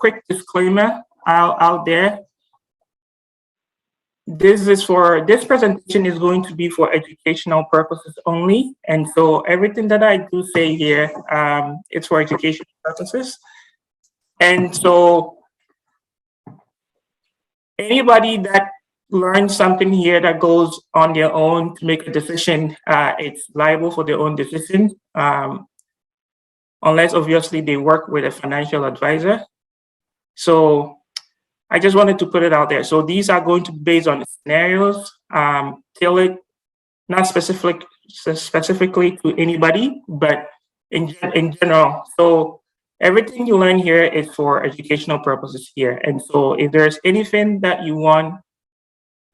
quick disclaimer out there. This presentation is going to be for educational purposes only. And so everything that I do say here, it's for educational purposes. And so anybody that learns something here that goes on their own to make a decision, it's liable for their own decision, unless obviously they work with a financial advisor. So I just wanted to put it out there. So these are going to be based on scenarios, tailored, not specifically to anybody, but in general. So everything you learn here is for educational purposes here. And so if there's anything that you want,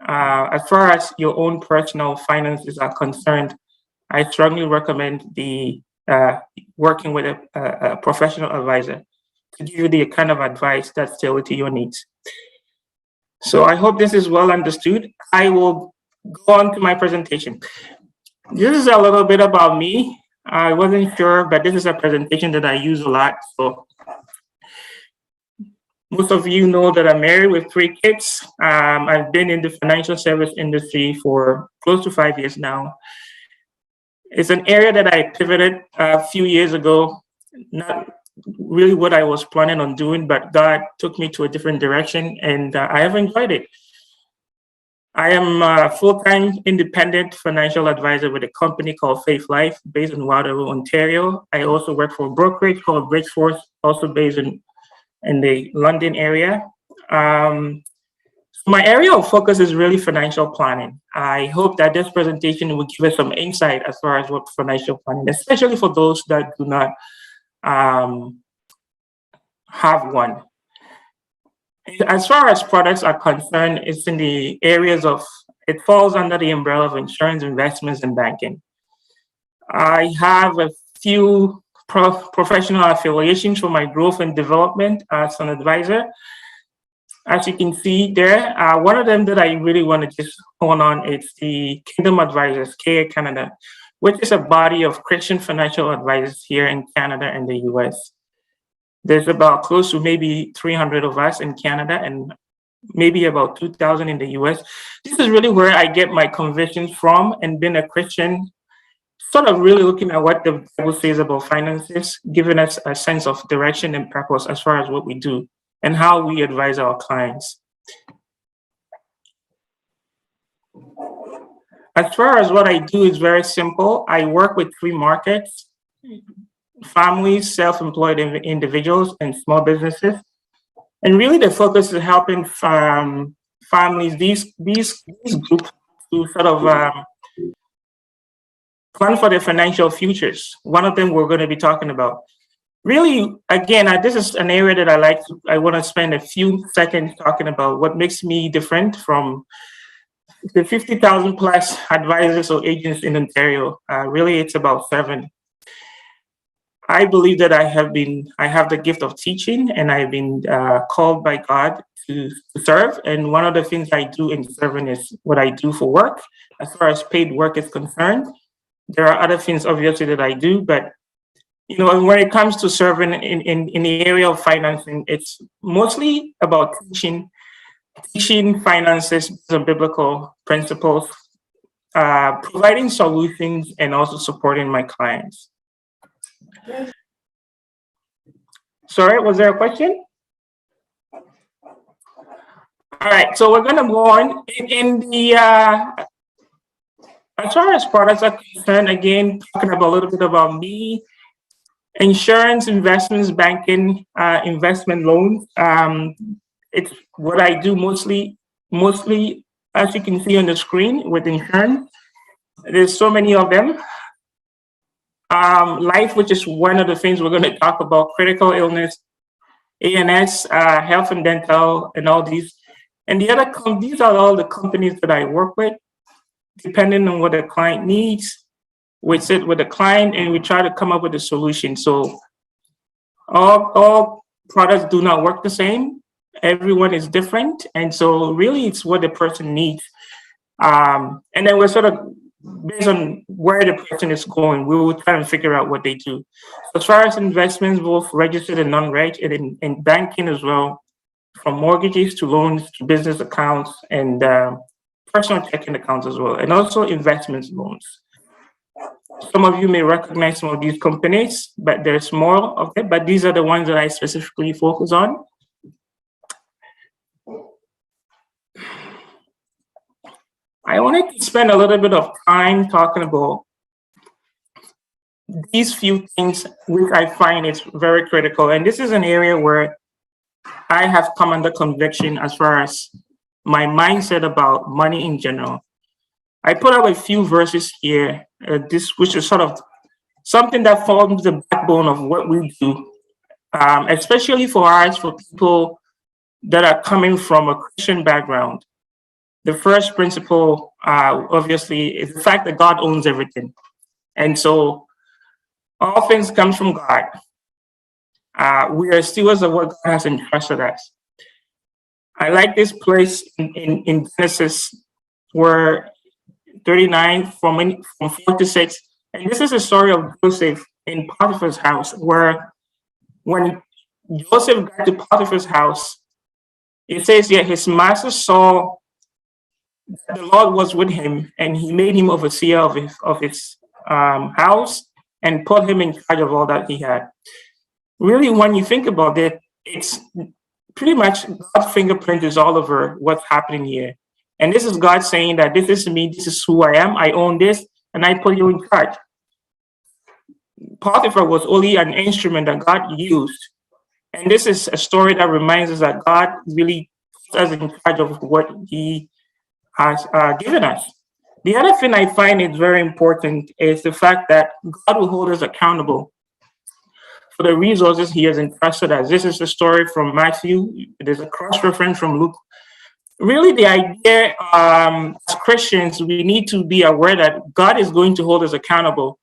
as far as your own personal finances are concerned, I strongly recommend working with a professional advisor to give you the kind of advice that's tailored to your needs. So I hope this is well understood. I will go on to my presentation. This is a little bit about me. I wasn't sure, but this is a presentation that I use a lot. So most of you know that I'm married with 3 kids. I've been in the financial service industry for close to 5 years now. It's an area that I pivoted a few years ago, not really what I was planning on doing, but God took me to a different direction, and I have enjoyed it. I am a full-time independent financial advisor with a company called Faith Life, based in Waterloo, Ontario. I also work for a brokerage called Bridgeforce, also based in the London area. My area of focus is really financial planning. I hope that this presentation will give us some insight as far as what financial planning, especially for those that do not have one. As far as products are concerned, it's in the areas of, it falls under the umbrella of insurance, investments, and banking. I have a few professional affiliations for my growth and development as an advisor. As you can see there, one of them that I really want to just hone on is the Kingdom Advisors, KA Canada, which is a body of Christian financial advisors here in Canada and the US. There's about close to maybe 300 of us in Canada and maybe about 2,000 in the US. This is really where I get my convictions from, and being a Christian, sort of really looking at what the Bible says about finances, giving us a sense of direction and purpose as far as what we do and how we advise our clients. As far as what I do is very simple. I work with 3 markets: families, self-employed individuals, and small businesses. And really the focus is helping families, these groups, to sort of plan for their financial futures. One of them we're going to be talking about. Really, again, this is an area that I want to spend a few seconds talking about what makes me different from the 50,000 plus advisors or agents in Ontario. Really, it's about 7. I believe that I have the gift of teaching, and I've been called by God to serve. And one of the things I do in serving is what I do for work. As far as paid work is concerned, there are other things obviously that I do, but when it comes to serving in the area of financing, it's mostly about teaching finances based on biblical principles, providing solutions, and also supporting my clients. Sorry, was there a question? All right, so we're going to go on. As far as products are concerned, again, talking about a little bit about me. Insurance, investments, banking, investment loans. It's what I do mostly, as you can see on the screen with insurance. There's so many of them. Life, which is one of the things we're going to talk about, critical illness, A&S, health and dental, and all these. And these are all the companies that I work with, depending on what the client needs. We sit with the client and we try to come up with a solution. So all products do not work the same. Everyone is different. And so really it's what the person needs. And then we're sort of based on where the person is going, we will try and figure out what they do. As far as investments, both registered and non-reg, and in banking as well, from mortgages to loans to business accounts and personal checking accounts as well, and also investments loans. Some of you may recognize some of these companies, but there's more of them, but these are the ones that I specifically focus on. I wanted to spend a little bit of time talking about these few things, which I find is very critical. And this is an area where I have come under conviction as far as my mindset about money in general. I put up a few verses here, which is sort of something that forms the backbone of what we do, especially for people that are coming from a Christian background. The first principle, obviously, is the fact that God owns everything. And so all things come from God. We are stewards of what God has entrusted us. I like this place in Genesis where 39 from 4 to 6. And this is a story of Joseph in Potiphar's house, where when Joseph got to Potiphar's house, it says, yet his master saw the Lord was with him, and he made him overseer of his house and put him in charge of all that he had. Really, when you think about it, it's pretty much God's fingerprint is all over what's happening here. And this is God saying that this is me, this is who I am, I own this, and I put you in charge. Potiphar was only an instrument that God used. And this is a story that reminds us that God really puts us in charge of what he has given us. The other thing I find is very important is the fact that God will hold us accountable for the resources he has entrusted us. This is the story from Matthew. There's a cross-reference from Luke. Really, the idea as Christians, we need to be aware that God is going to hold us accountable.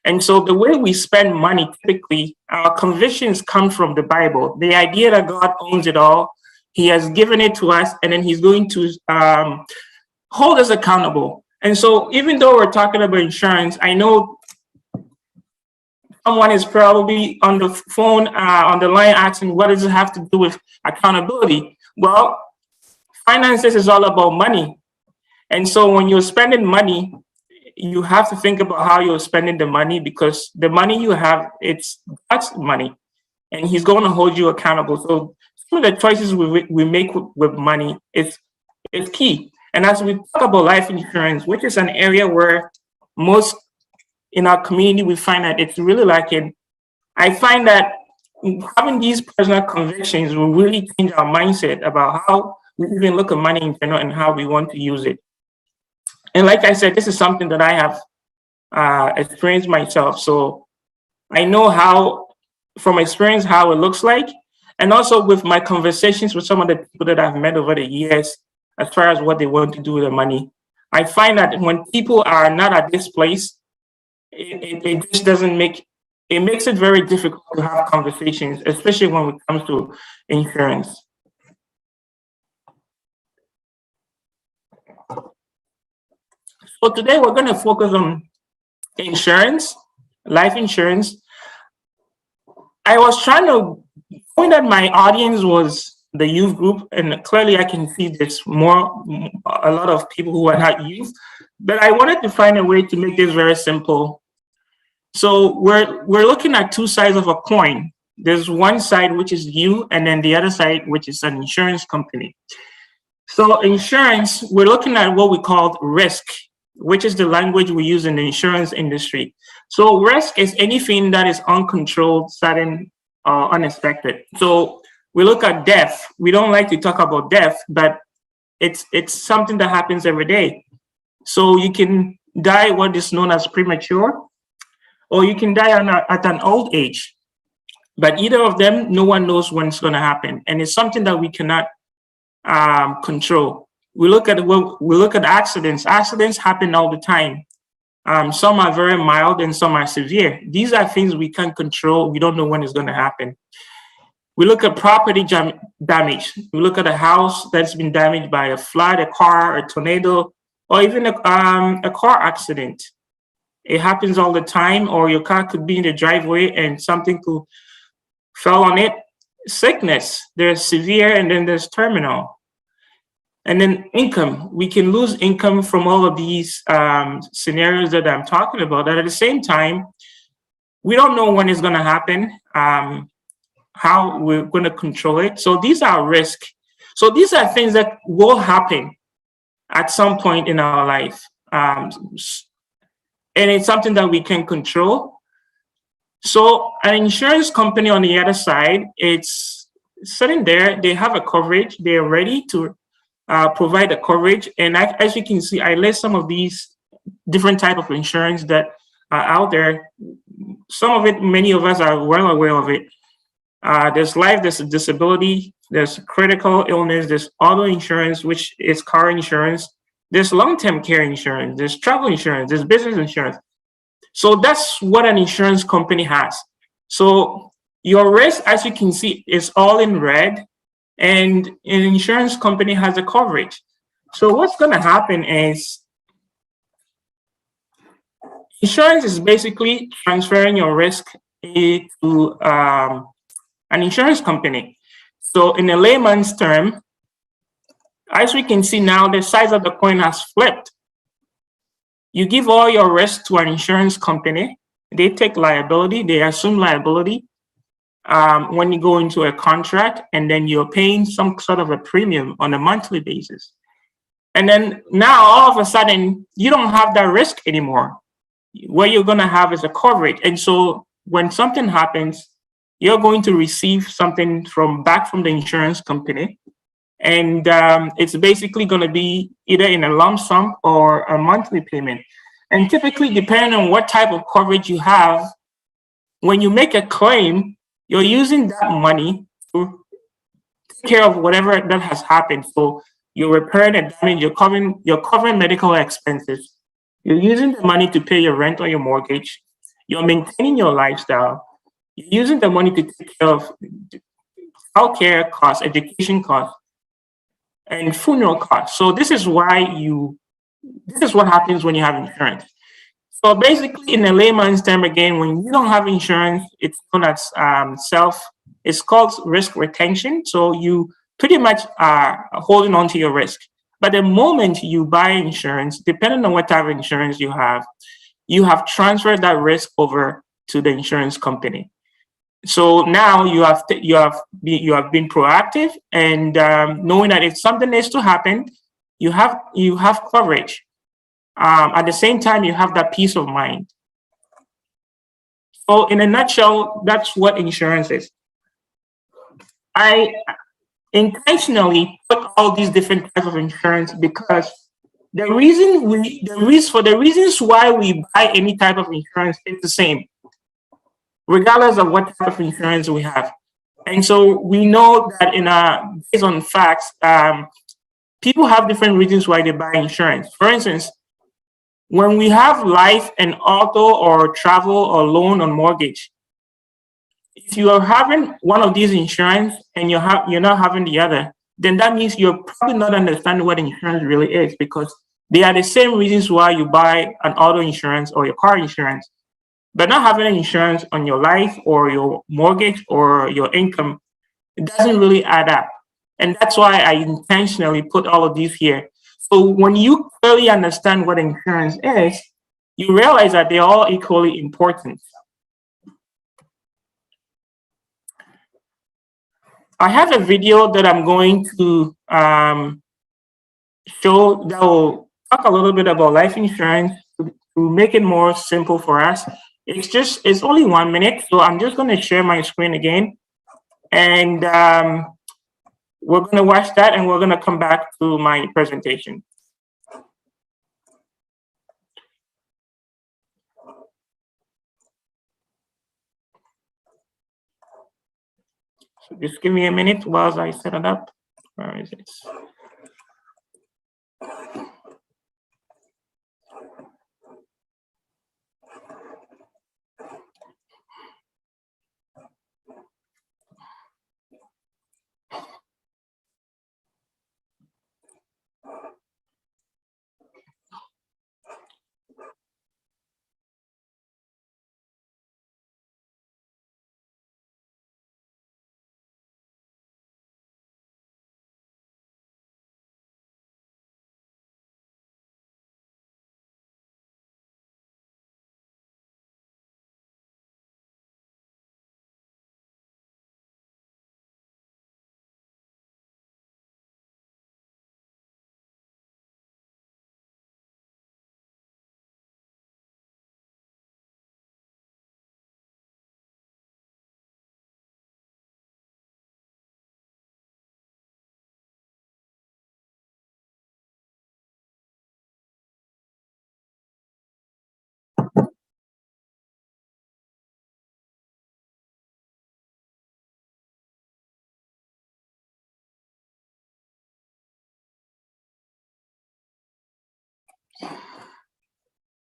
And so the way we spend money, typically, our convictions come from the Bible. The idea that God owns it all, he has given it to us, and then he's going to hold us accountable. And so even though we're talking about insurance, I know someone is probably on the phone, on the line asking, what does it have to do with accountability? Well, finances is all about money. And so when you're spending money, you have to think about how you're spending the money, because the money you have, it's God's money, and he's going to hold you accountable. So some of the choices we make with money is key. And as we talk about life insurance, which is an area where most in our community, we find that it's really lacking. I find that having these personal convictions will really change our mindset about how we even look at money in general and how we want to use it. And like I said, this is something that I have experienced myself. So I know how, from experience, how it looks like. And also with my conversations with some of the people that I've met over the years, as far as what they want to do with their money, I find that when people are not at this place, it just doesn't make, it makes it very difficult to have conversations, especially when it comes to insurance. So today we're going to focus on insurance, life insurance. I was trying to point that my audience was the youth group, and clearly I can see there's a lot of people who are not youth, but I wanted to find a way to make this very simple. So we're looking at two sides of a coin. There's one side, which is you, and then the other side, which is an insurance company. So insurance, we're looking at what we call risk, which is the language we use in the insurance industry. So risk is anything that is uncontrolled, sudden, unexpected. So we look at death. We don't like to talk about death, but it's something that happens every day. So you can die what is known as premature, or you can die at an old age. But either of them, no one knows when it's going to happen, and it's something that we cannot control. We look at accidents. Accidents happen all the time. Some are very mild and some are severe. These are things we can't control. We don't know when it's going to happen. We look at property damage. We look at a house that's been damaged by a flood, a car, a tornado. or even a car accident. It happens all the time, or your car could be in the driveway and something could fell on it. Sickness, there's severe and then there's terminal. And then income, we can lose income from all of these scenarios that I'm talking about. And at the same time, we don't know when it's going to happen, how we're going to control it. So these are risks. So these are things that will happen at some point in our life. And it's something that we can control. So an insurance company on the other side, it's sitting there, they have a coverage, they're ready to provide the coverage. And as you can see, I list some of these different type of insurance that are out there. Some of it, many of us are well aware of it. There's life, there's disability, there's critical illness, there's auto insurance, which is car insurance. There's long-term care insurance, there's travel insurance, there's business insurance. So that's what an insurance company has. So your risk, as you can see, is all in red, and an insurance company has a coverage. So what's going to happen is insurance is basically transferring your risk to an insurance company. So in a layman's term, as we can see now, the size of the coin has flipped. You give all your risk to an insurance company. They take liability, they assume liability when you go into a contract, and then you're paying some sort of a premium on a monthly basis. And then now all of a sudden, you don't have that risk anymore. What you're going to have is a coverage. And so when something happens, you're going to receive something back from the insurance company. And it's basically going to be either in a lump sum or a monthly payment. And typically, depending on what type of coverage you have, when you make a claim, you're using that money to take care of whatever that has happened. So you're repairing the damage, you're covering medical expenses. You're using the money to pay your rent or your mortgage. You're maintaining your lifestyle. You're using the money to take care of healthcare costs, education costs, and funeral costs. So this is what happens when you have insurance. So basically, in a layman's term, again, when you don't have insurance, it's known as it's called risk retention. So you pretty much are holding on to your risk. But the moment you buy insurance, depending on what type of insurance you have transferred that risk over to the insurance company. So now you have been proactive, and knowing that if something is to happen, you have coverage. At the same time, you have that peace of mind. So in a nutshell, that's what insurance is. I intentionally put all these different types of insurance because the reasons why we buy any type of insurance is the same, regardless of what type of insurance we have. And so we know that based on facts, people have different reasons why they buy insurance. For instance, when we have life and auto or travel or loan or mortgage, if you are having one of these insurance and you're not having the other, then that means you're probably not understanding what insurance really is, because they are the same reasons why you buy an auto insurance or your car insurance. But not having insurance on your life or your mortgage or your income, it doesn't really add up. And that's why I intentionally put all of these here. So when you clearly understand what insurance is, you realize that they're all equally important. I have a video that I'm going to show that will talk a little bit about life insurance to make it more simple for us. It's only 1 minute, so I'm just going to share my screen again, and we're going to watch that, and we're going to come back to my presentation. So just give me a minute while I set it up. Where is it?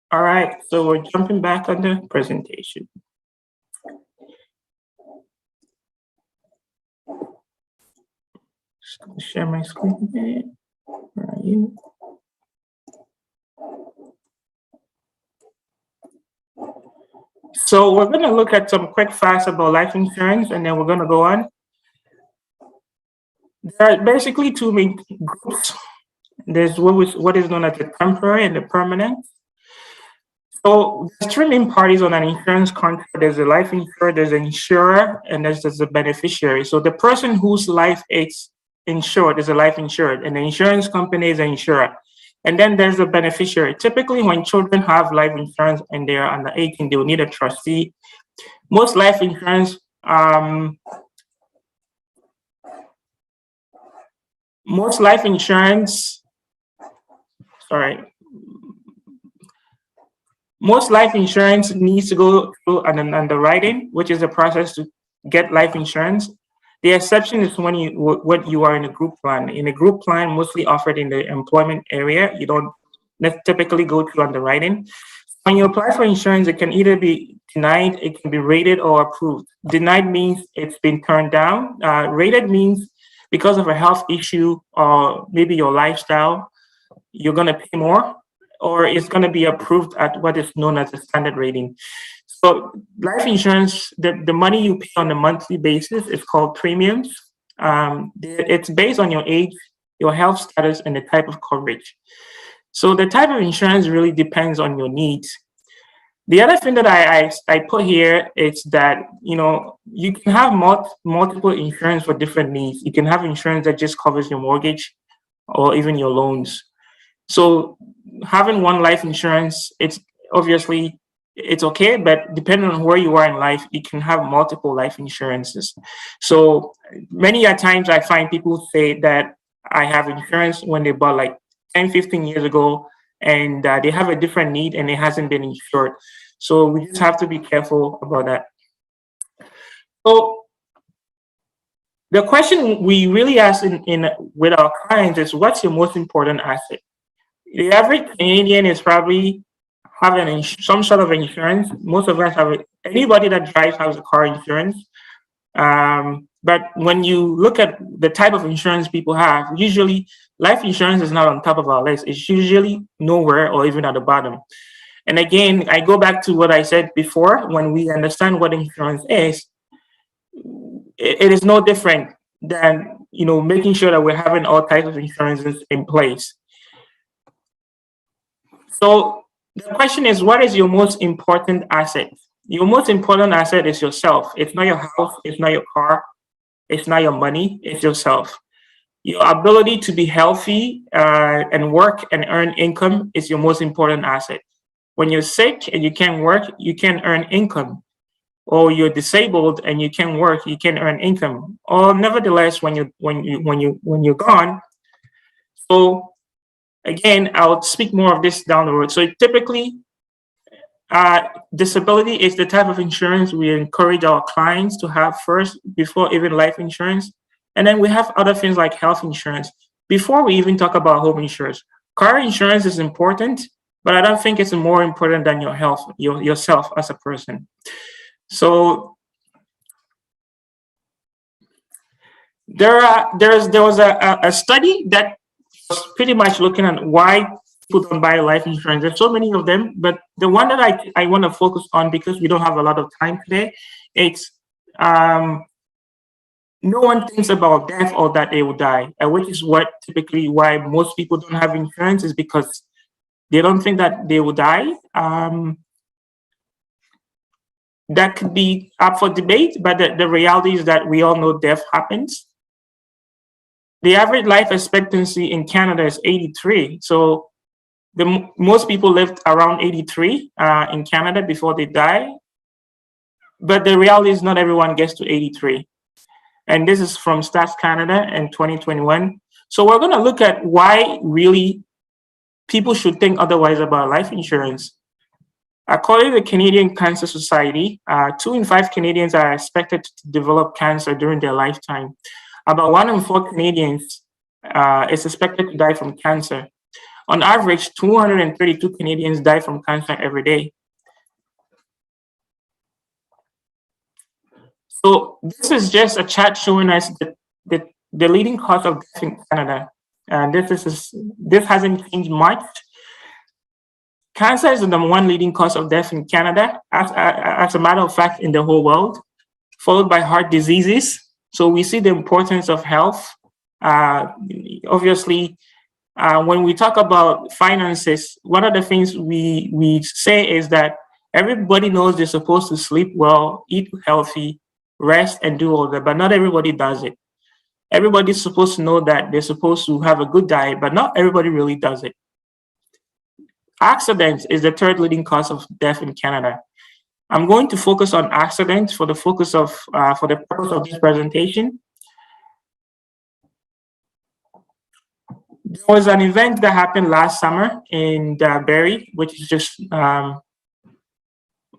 All right, so we're jumping back on the presentation. Just gonna share my screen again. Where are you? So we're going to look at some quick facts about life insurance, and then we're going to go on. There are basically two main groups. There's what is known as the temporary and the permanent. So there's three main parties on an insurance contract. There's a life insurer, there's an insurer, and there's a beneficiary. So the person whose life is insured is a life insured, and the insurance company is an insurer. And then there's a beneficiary. Typically, when children have life insurance and they're under 18, they will need a trustee. Most life insurance, most life insurance needs to go through an underwriting, which is a process to get life insurance. The exception is when you are in a group plan. In a group plan, mostly offered in the employment area, you don't typically go through underwriting. When you apply for insurance, it can either be denied, it can be rated, or approved. Denied means it's been turned down. Rated means because of a health issue or maybe your lifestyle, you're going to pay more, or it's going to be approved at what is known as a standard rating. So life insurance, the money you pay on a monthly basis is called premiums. It's based on your age, your health status, and the type of coverage. So the type of insurance really depends on your needs. The other thing that I put here is that, you can have multiple insurance for different needs. You can have insurance that just covers your mortgage or even your loans. So having one life insurance, it's okay, but depending on where you are in life, you can have multiple life insurances. So many times I find people say that I have insurance when they bought like 10, 15 years ago, and they have a different need and it hasn't been insured. So we just have to be careful about that. So the question we really ask with our clients is, what's your most important asset? The average Canadian is probably having some sort of insurance. Most of us have it. Anybody that drives has a car insurance. But when you look at the type of insurance people have, usually life insurance is not on top of our list. It's usually nowhere or even at the bottom. And again, I go back to what I said before. When we understand what insurance is, it is no different than making sure that we're having all types of insurances in place. So the question is, what is your most important asset? Your most important asset is yourself. It's not your house. It's not your car. It's not your money. It's yourself. Your ability to be healthy and work and earn income is your most important asset. When you're sick and you can't work, you can't earn income. Or you're disabled and you can't work, you can't earn income. Or nevertheless, when you're gone. So again, I'll speak more of this down the road. So typically, disability is the type of insurance we encourage our clients to have first before even life insurance. And then we have other things like health insurance before we even talk about home insurance. Car insurance is important, but I don't think it's more important than your health, yourself as a person. So there was a study that was pretty much looking at why people don't buy life insurance. There's so many of them, but the one that I want to focus on, because we don't have a lot of time today, it's no one thinks about death or that they will die, which is typically why most people don't have insurance, is because they don't think that they will die. That could be up for debate, but the reality is that we all know death happens. The average life expectancy in Canada is 83. So most people lived around 83 in Canada before they die. But the reality is not everyone gets to 83. And this is from Stats Canada in 2021. So we're going to look at why really people should think otherwise about life insurance. According to the Canadian Cancer Society, 2 in 5 Canadians are expected to develop cancer during their lifetime. About 1 in 4 Canadians is expected to die from cancer. On average, 232 Canadians die from cancer every day. So this is just a chart showing us the leading cause of death in Canada. And this hasn't changed much. Cancer is the number one leading cause of death in Canada, as a matter of fact, in the whole world, followed by heart diseases. So we see the importance of health. Obviously, when we talk about finances, one of the things we say is that everybody knows they're supposed to sleep well, eat healthy, rest, and do all that, but not everybody does it. Everybody's supposed to know that they're supposed to have a good diet, but not everybody really does it. Accidents is the third leading cause of death in Canada. I'm going to focus on accidents for the purpose of this presentation. There was an event that happened last summer in Barrie, which is just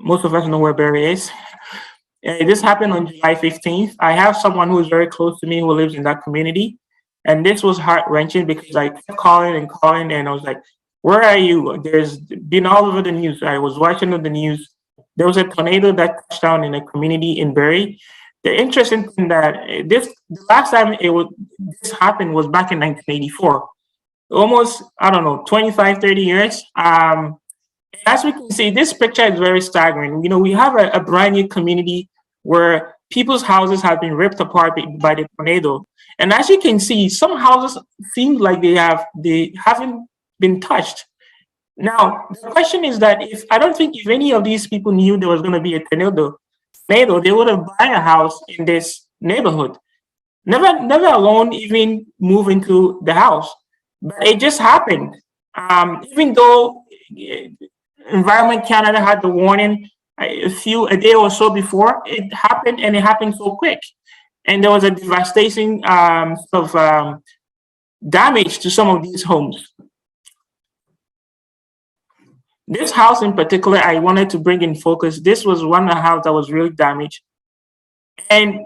most of us know where Barrie is. This happened on July 15th. I have someone who is very close to me who lives in that community, and this was heart-wrenching because I kept calling, and I was like, "Where are you?" There's been all over the news. I was watching the news. There was a tornado that touched down in a community in Barrie. The interesting thing that the last time this happened was back in 1984. Almost, I don't know, 25, 30 years. As we can see, this picture is very staggering. You know, we have a brand new community where people's houses have been ripped apart by the tornado. And as you can see, some houses seem like they haven't been touched. Now, the question is that I don't think if any of these people knew there was going to be a tornado, they would have bought a house in this neighborhood. Never alone even move into the house. But it just happened. Even though Environment Canada had the warning a day or so before, it happened, and it happened so quick. And there was a devastating damage to some of these homes. This house in particular, I wanted to bring in focus. This was one house that was really damaged. And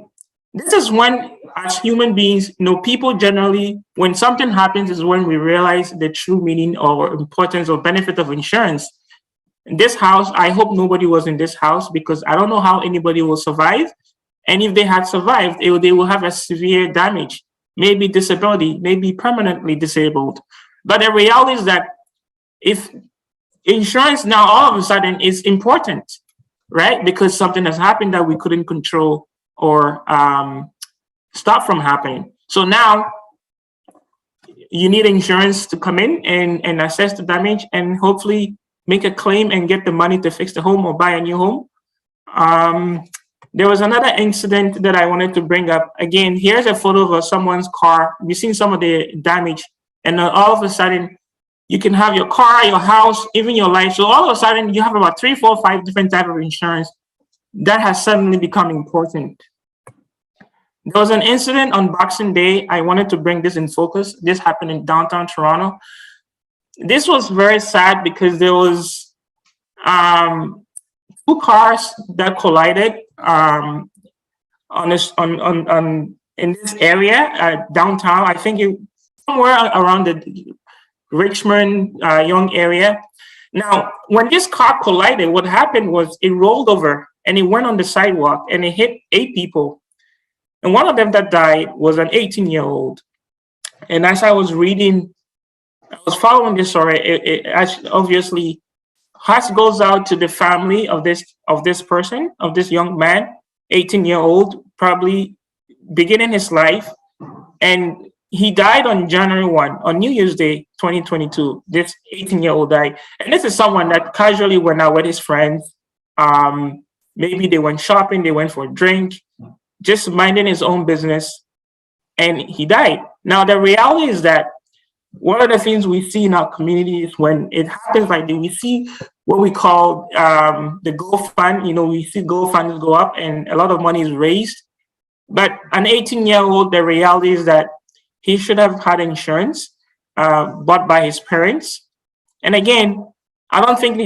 this is when, as human beings, people generally, when something happens is when we realize the true meaning or importance or benefit of insurance. In this house, I hope nobody was in this house because I don't know how anybody will survive. And if they had survived, they will have a severe damage, maybe disability, maybe permanently disabled. But the reality is that if insurance now all of a sudden is important, right? Because something has happened that we couldn't control or stop from happening. So now you need insurance to come in and assess the damage and hopefully make a claim and get the money to fix the home or buy a new home. There was another incident that I wanted to bring up. Again, here's a photo of someone's car. We've seen some of the damage, and all of a sudden, you can have your car, your house, even your life. So all of a sudden, you have about 3, 4, 5 different types of insurance that has suddenly become important. There was an incident on Boxing Day. I wanted to bring this in focus. This happened in downtown Toronto. This was very sad because there was 2 cars that collided in this area downtown. I think somewhere around the Richmond Young area. Now, when this car collided, what happened was it rolled over and it went on the sidewalk and it hit 8 people. And one of them that died was an 18-year-old. And as I was reading, I was following this story. It obviously heart goes out to the family of this person, of this young man, 18-year-old, probably beginning his life. And he died on January 1, on New Year's Day, 2022. This 18-year-old died. And this is someone that casually went out with his friends. Maybe they went shopping, they went for a drink, just minding his own business, and he died. Now, the reality is that one of the things we see in our community is when it happens like that, we see what we call the GoFund. We see GoFunds go up and a lot of money is raised. But an 18-year-old, the reality is that he should have had insurance bought by his parents. And again, I don't think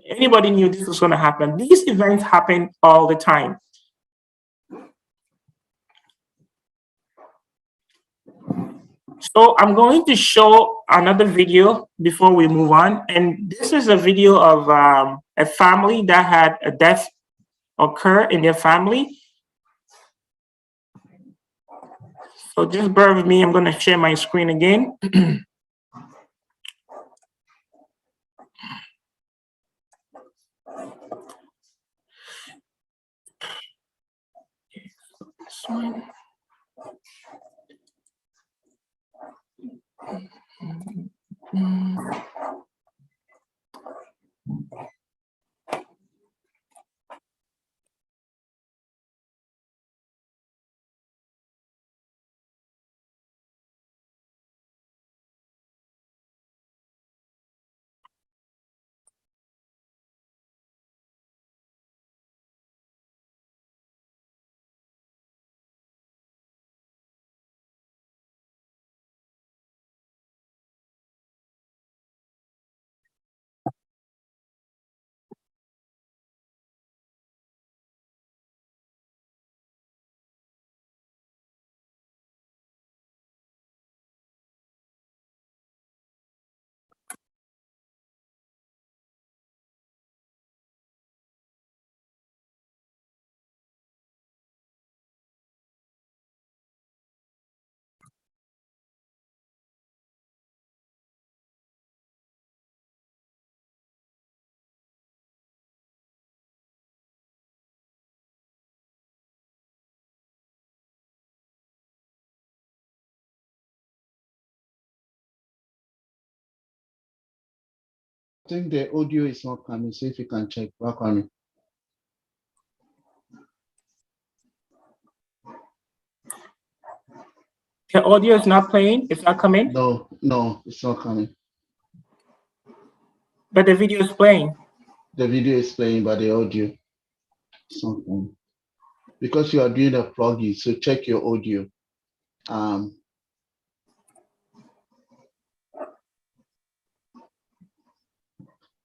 anybody knew this was going to happen. These events happen all the time. So I'm going to show another video before we move on. And this is a video of a family that had a death occur in their family. So just bear with me. I'm going to share my screen again. This one. I think the audio is not coming, so if you can check back on it. The audio is not playing. It's not coming. No, it's not coming. But the video is playing. The video is playing, but the audio is not playing. Because you are doing a plugin, so check your audio.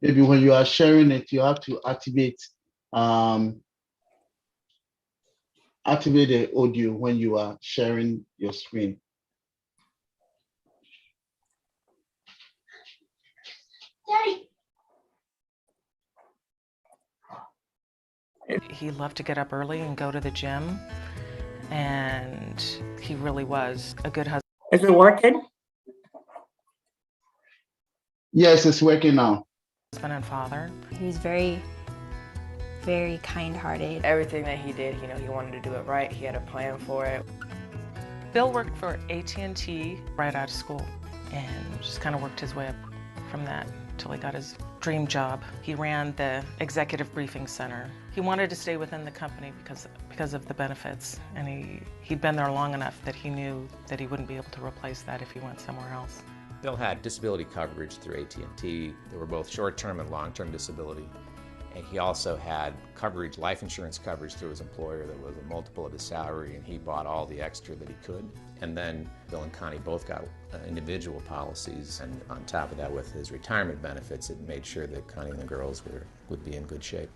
Maybe when you are sharing it, you have to activate the audio when you are sharing your screen. He loved to get up early and go to the gym, and he really was a good husband. Is it working? Yes, it's working now. Husband and father. He was very, very kind-hearted. Everything that he did, he wanted to do it right. He had a plan for it. Bill worked for AT&T right out of school and just kind of worked his way up from that till he got his dream job. He ran the executive briefing center. He wanted to stay within the company because of the benefits, and he'd been there long enough that he knew that he wouldn't be able to replace that if he went somewhere else. Bill had disability coverage through AT&T. There were both short-term and long-term disability. And he also had coverage, life insurance coverage through his employer that was a multiple of his salary, and he bought all the extra that he could. And then Bill and Connie both got individual policies, and on top of that, with his retirement benefits, it made sure that Connie and the girls would be in good shape.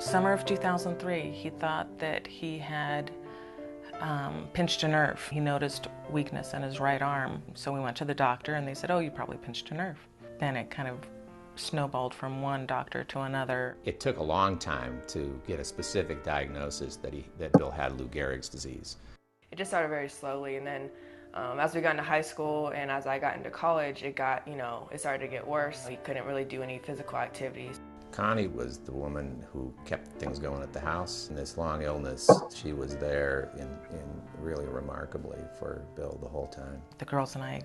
Summer of 2003, he thought that he had pinched a nerve. He noticed weakness in his right arm, so we went to the doctor, and they said, "Oh, you probably pinched a nerve." Then it kind of snowballed from one doctor to another. It took a long time to get a specific diagnosis that Bill had Lou Gehrig's disease. It just started very slowly, and then as we got into high school and as I got into college, it started to get worse. He couldn't really do any physical activities. Connie was the woman who kept things going at the house. In this long illness, she was there in really remarkably for Bill the whole time. The girls and I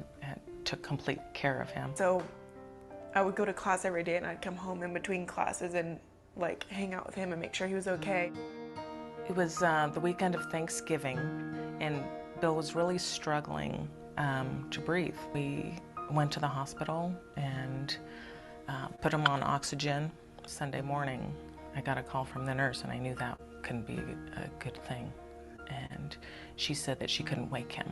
took complete care of him. So I would go to class every day, and I'd come home in between classes and hang out with him and make sure he was okay. It was the weekend of Thanksgiving, and Bill was really struggling to breathe. We went to the hospital and put him on oxygen. Sunday morning, I got a call from the nurse, and I knew that couldn't be a good thing. And she said that she couldn't wake him.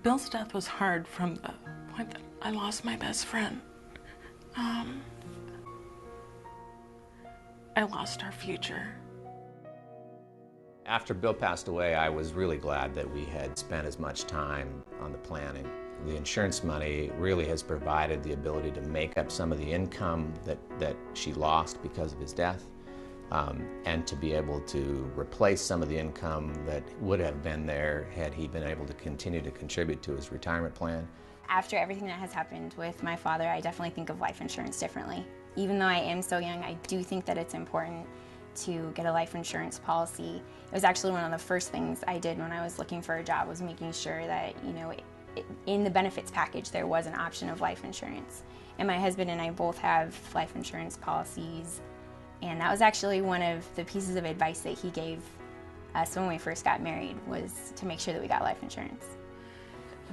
Bill's death was hard from the point that I lost my best friend. I lost our future. After Bill passed away, I was really glad that we had spent as much time on the planning. The insurance money really has provided the ability to make up some of the income that she lost because of his death, and to be able to replace some of the income that would have been there had he been able to continue to contribute to his retirement plan. After everything that has happened with my father, I definitely think of life insurance differently. Even though I am so young, I do think that it's important to get a life insurance policy. It was actually one of the first things I did when I was looking for a job, was making sure that, you know, in the benefits package there was an option of life insurance. And my husband and I both have life insurance policies, and that was actually one of the pieces of advice that he gave us when we first got married, was to make sure that we got life insurance.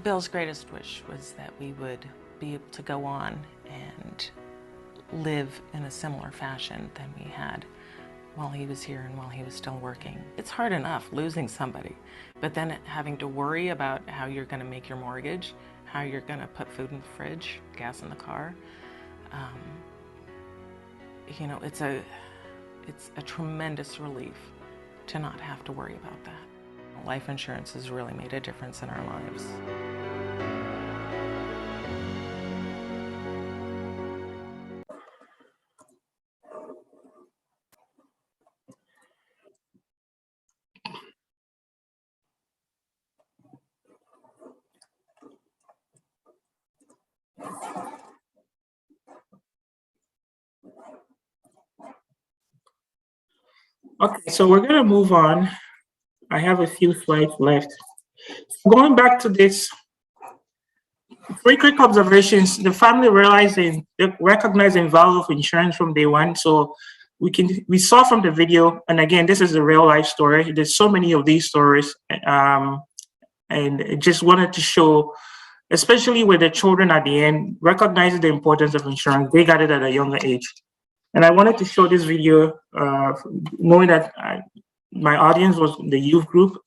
Bill's greatest wish was that we would be able to go on and live in a similar fashion than we had while he was here and while he was still working. It's hard enough losing somebody, but then having to worry about how you're going to make your mortgage, how you're going to put food in the fridge, gas in the car. You know, it's a tremendous relief to not have to worry about that. Life insurance has really made a difference in our lives. Okay, so we're going to move on. I have a few slides left. Going back to this, 3 quick observations. The family recognizing value of insurance from day one. So we saw from the video, and again, this is a real life story. There's so many of these stories, and I just wanted to show, especially with the children at the end, recognizing the importance of insurance. They got it at a younger age. And I wanted to show this video, knowing that my audience was the youth group,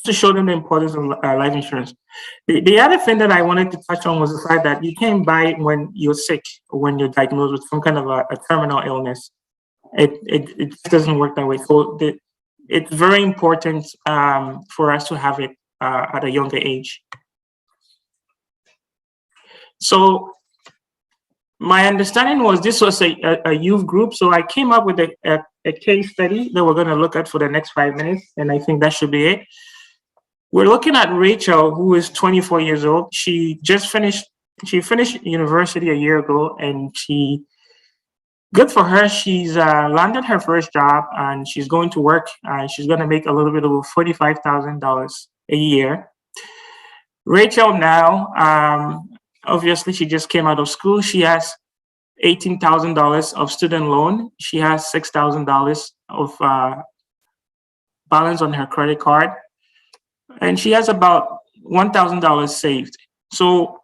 to show them the importance of life insurance. The other thing that I wanted to touch on was the fact that you can't buy it when you're sick or when you're diagnosed with some kind of a terminal illness. It just doesn't work that way. So it's very important for us to have it at a younger age. So my understanding was this was a youth group, so I came up with a case study that we're going to look at for the next 5 minutes, and I think that should be it. We're looking at Rachel, who is 24 years old. She finished university a year ago, and good for her, she's landed her first job, and she's going to work, and she's going to make a little bit over $45,000 a year. Rachel now, obviously, she just came out of school. She has $18,000 of student loan. She has $6,000 of balance on her credit card. And she has about $1,000 saved. So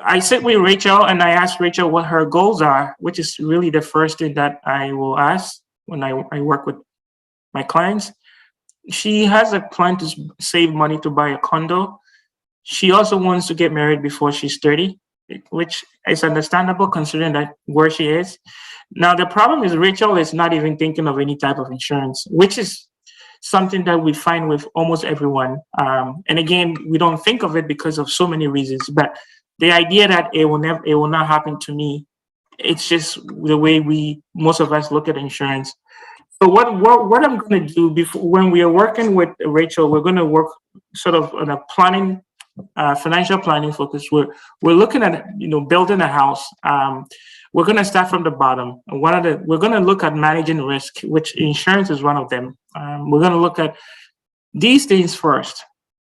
I sit with Rachel and I asked Rachel what her goals are, which is really the first thing that I will ask when I work with my clients. She has a plan to save money to buy a condo. She also wants to get married before she's 30, which is understandable considering that where she is. Now, the problem is Rachel is not even thinking of any type of insurance, which is something that we find with almost everyone. And again, we don't think of it because of so many reasons, but the idea that it will not happen to me, it's just the way most of us look at insurance. So what I'm going to do when we are working with Rachel, we're going to work sort of on a planning, financial planning focus. We're looking at building a house. We're going to start from the bottom. We're going to look at managing risk, which insurance is one of them. We're going to look at these things first,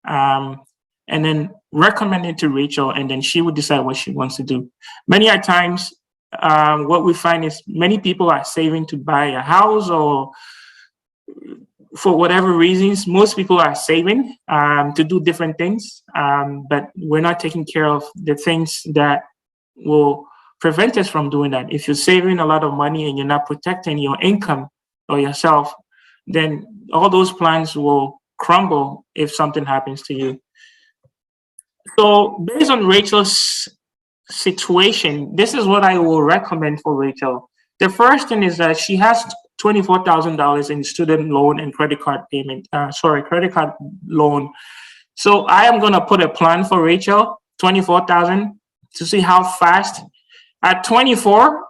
and then recommend it to Rachel, and then she would decide what she wants to do. Many times, what we find is many people are saving to buy a house, or for whatever reasons, most people are saving to do different things, but we're not taking care of the things that will prevent us from doing that. If you're saving a lot of money and you're not protecting your income or yourself, then all those plans will crumble if something happens to you. So based on Rachel's situation, this is what I will recommend for Rachel. The first thing is that she has $24,000 in student loan and credit card payment. Credit card loan. So I am going to put a plan for Rachel, 24,000, to see how fast. At 24,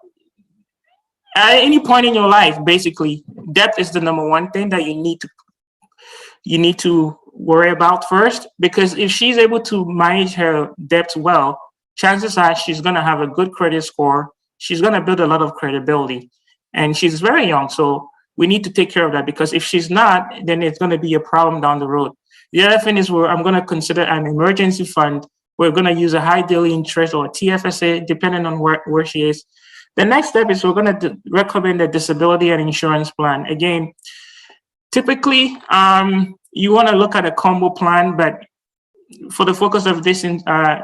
at any point in your life, basically, debt is the number one thing that you need to worry about first, because if she's able to manage her debts well, chances are she's going to have a good credit score. She's going to build a lot of credibility, and she's very young. So we need to take care of that, because if she's not, then it's going to be a problem down the road. The other thing is I'm going to consider an emergency fund. We're going to use a high daily interest or TFSA, depending on where she is. The next step is we're going to recommend a disability and insurance plan. Again, typically, you want to look at a combo plan, but for the focus of this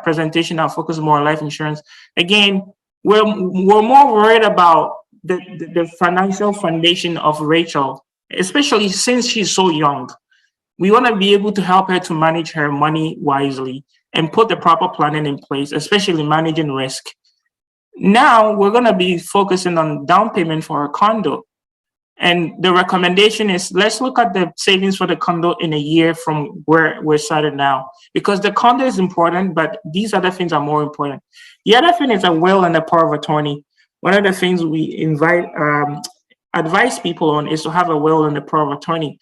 presentation, I'll focus more on life insurance. Again, we're more worried about the financial foundation of Rachel, especially since she's so young. We want to be able to help her to manage her money wisely and put the proper planning in place, especially managing risk. Now we're going to be focusing on down payment for her condo. And the recommendation is, let's look at the savings for the condo in a year from where we're started now, because the condo is important, but these other things are more important. The other thing is a will and a power of attorney. One of the things we advise people on is to have a will and a power of attorney.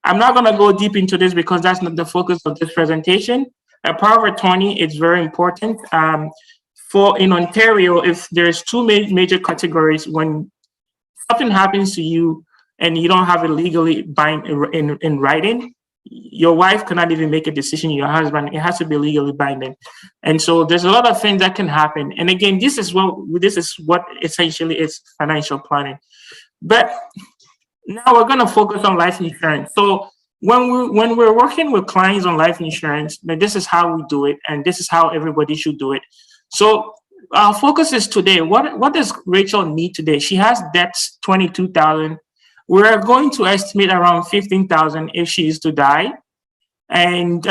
I'm not going to go deep into this because that's not the focus of this presentation. A power of attorney is very important. In Ontario, if there's two major categories, when something happens to you and you don't have it legally in writing, your wife cannot even make a decision, your husband, it has to be legally binding. And so there's a lot of things that can happen. And again, this is what essentially is financial planning. But now we're going to focus on life insurance. So when we're working with clients on life insurance, then this is how we do it, and this is how everybody should do it. So our focus is today. What does Rachel need today? She has debts, $22,000. We're going to estimate around $15,000 if she is to die. And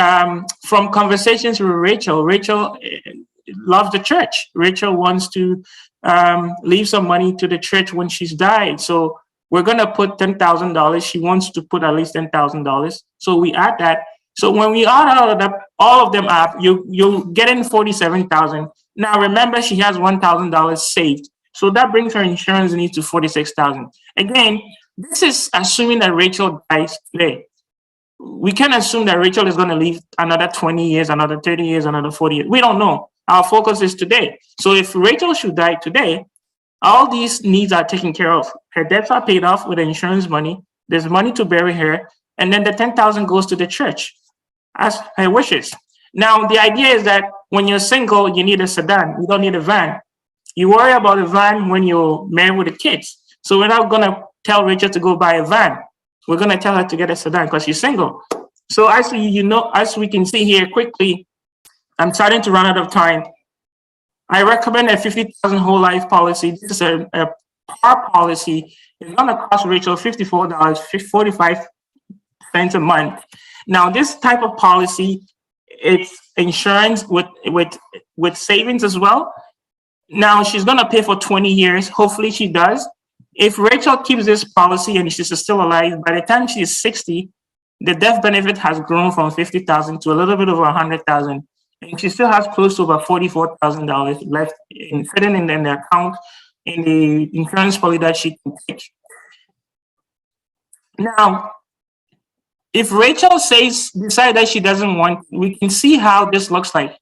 from conversations with Rachel loves the church. Rachel wants to leave some money to the church when she's died. So we're going to put $10,000. She wants to put at least $10,000. So we add that. So when we add all of them up, you're getting $47,000. Now remember, she has $1,000 saved. So that brings her insurance needs to $46,000. Again, this is assuming that Rachel dies today. We can assume that Rachel is going to live another 20 years, another 30 years, another 40 years. We don't know. Our focus is today. So if Rachel should die today, all these needs are taken care of. Her debts are paid off with the insurance money. There's money to bury her. And then the $10,000 goes to the church as her wishes. Now, the idea is that when you're single, you need a sedan. You don't need a van. You worry about a van when you're married with the kids. So we're not going to tell Rachel to go buy a van. We're going to tell her to get a sedan because she's single. So as we can see here quickly, I'm starting to run out of time. I recommend a $50,000 whole life policy. This is a par policy. It's going to cost Rachel $54.45 a month. Now, this type of policy, it's insurance with savings as well. Now, she's going to pay for 20 years. Hopefully, she does. If Rachel keeps this policy and she's still alive, by the time she's 60, the death benefit has grown from $50,000 to a little bit over $100,000. And she still has close to over $44,000 left sitting in the account in the insurance policy that she can take. Now, if Rachel decide that she doesn't want, we can see how this looks like.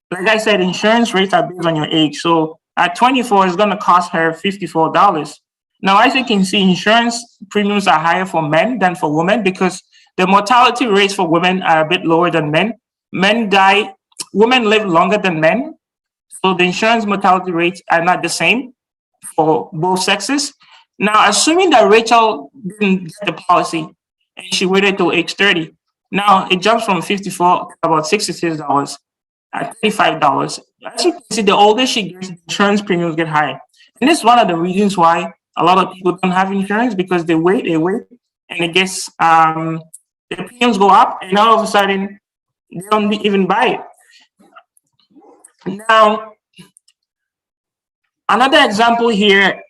Like I said, insurance rates are based on your age. So at 24, it's going to cost her $54. Now, as you can see, insurance premiums are higher for men than for women because the mortality rates for women are a bit lower than men. Men die, women live longer than men. So the insurance mortality rates are not the same for both sexes. Now, assuming that Rachel didn't get the policy and she waited till age 30, now it jumps from $54 to about $66 at $35. As you can see, the older she gets, the insurance premiums get higher. And this is one of the reasons why a lot of people don't have insurance, because they wait, and it gets, the premiums go up, and all of a sudden, they don't even buy it. Now, another example here,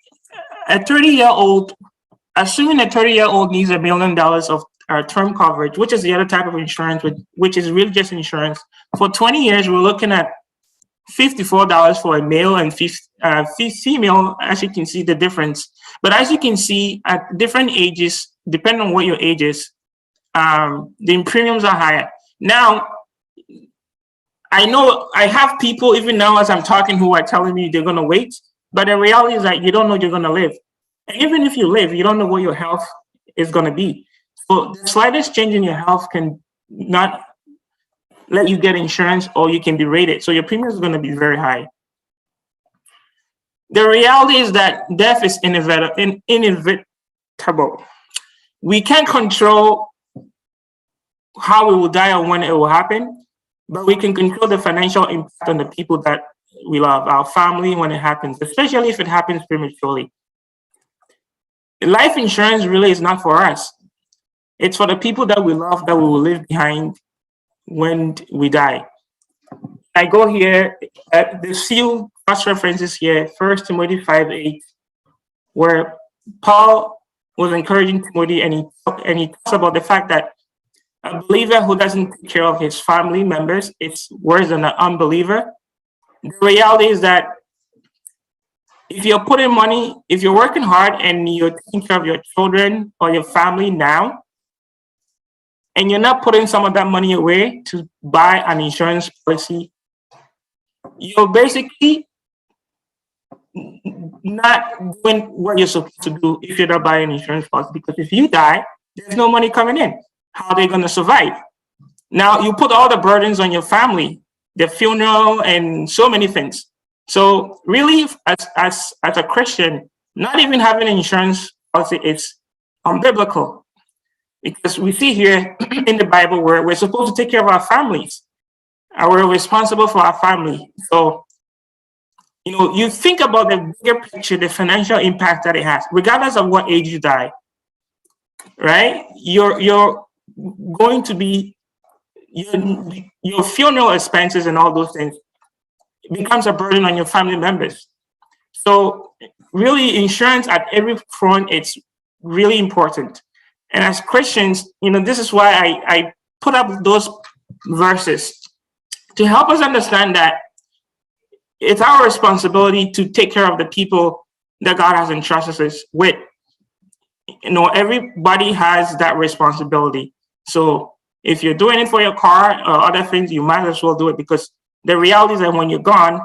a 30-year-old assuming a 30-year-old needs $1 million of term coverage, which is the other type of insurance, which is really just insurance. For 20 years, we're looking at $54 for a male and female. As you can see the difference. But as you can see, at different ages, depending on what your age is, the premiums are higher. Now, I know I have people even now as I'm talking who are telling me they're going to wait, but the reality is that you don't know you're going to live. And even if you live, you don't know what your health is going to be. So the slightest change in your health can not let you get insurance, or you can be rated. So your premium is going to be very high. The reality is that death is inevitable. We can't control how we will die or when it will happen, but we can control the financial impact on the people that we love, our family, when it happens, especially if it happens prematurely. Life insurance really is not for us. It's for the people that we love, that we will leave behind when we die. I go here, the few cross references here, 1 Timothy 5:8, where Paul was encouraging Timothy, and he talks about the fact that a believer who doesn't take care of his family members is worse than an unbeliever. The reality is that if you're putting money, if you're working hard and you're taking care of your children or your family now, and you're not putting some of that money away to buy an insurance policy, you're basically not doing what you're supposed to do if you're not buying an insurance policy. Because if you die, there's no money coming in. How are they going to survive? Now, you put all the burdens on your family, the funeral, and so many things. So really, as a Christian, not even having an insurance policy is unbiblical. Because we see here in the Bible where we're supposed to take care of our families. We're responsible for our family. So, you think about the bigger picture, the financial impact that it has, regardless of what age you die, right? You're going to be, your funeral expenses and all those things becomes a burden on your family members. So really, insurance at every front, it's really important. And as Christians, this is why I put up those verses to help us understand that it's our responsibility to take care of the people that God has entrusted us with. Everybody has that responsibility. So if you're doing it for your car or other things, you might as well do it, because the reality is that when you're gone,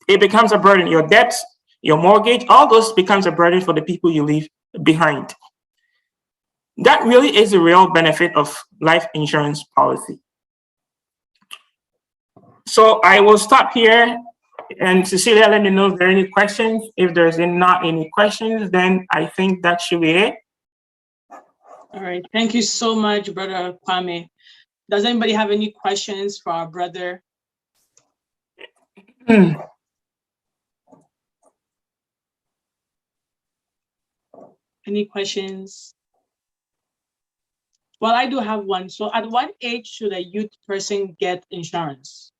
it becomes a burden. Your debts, your mortgage, all those becomes a burden for the people you leave behind. That really is the real benefit of life insurance policy. So I will stop here, and Cecilia, let me know if there are any questions. If there's not any questions, then I think that should be it. All right, thank you so much, Brother Kwame. Does anybody have any questions for our brother? Any questions? Well, I do have one. So at what age should a youth person get insurance?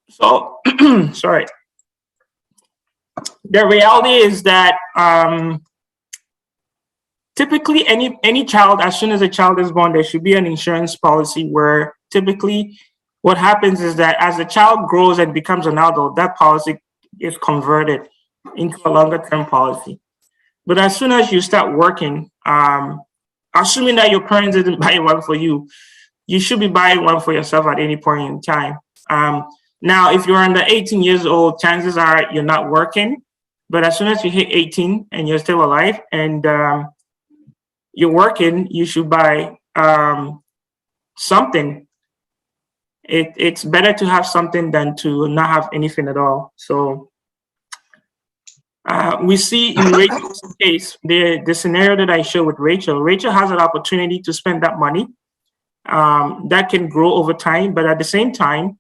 So, sorry. The reality is that typically any child, as soon as a child is born, there should be an insurance policy where typically what happens is that as the child grows and becomes an adult, that policy is converted into a longer term policy. But as soon as you start working, assuming that your parents didn't buy one for you, you should be buying one for yourself at any point in time. Now, if you're under 18 years old, chances are you're not working. But as soon as you hit 18 and you're still alive and you're working, you should buy something. It's better to have something than to not have anything at all. So we see in Rachel's case, the scenario that I showed with Rachel. Rachel has an opportunity to spend that money that can grow over time, but at the same time,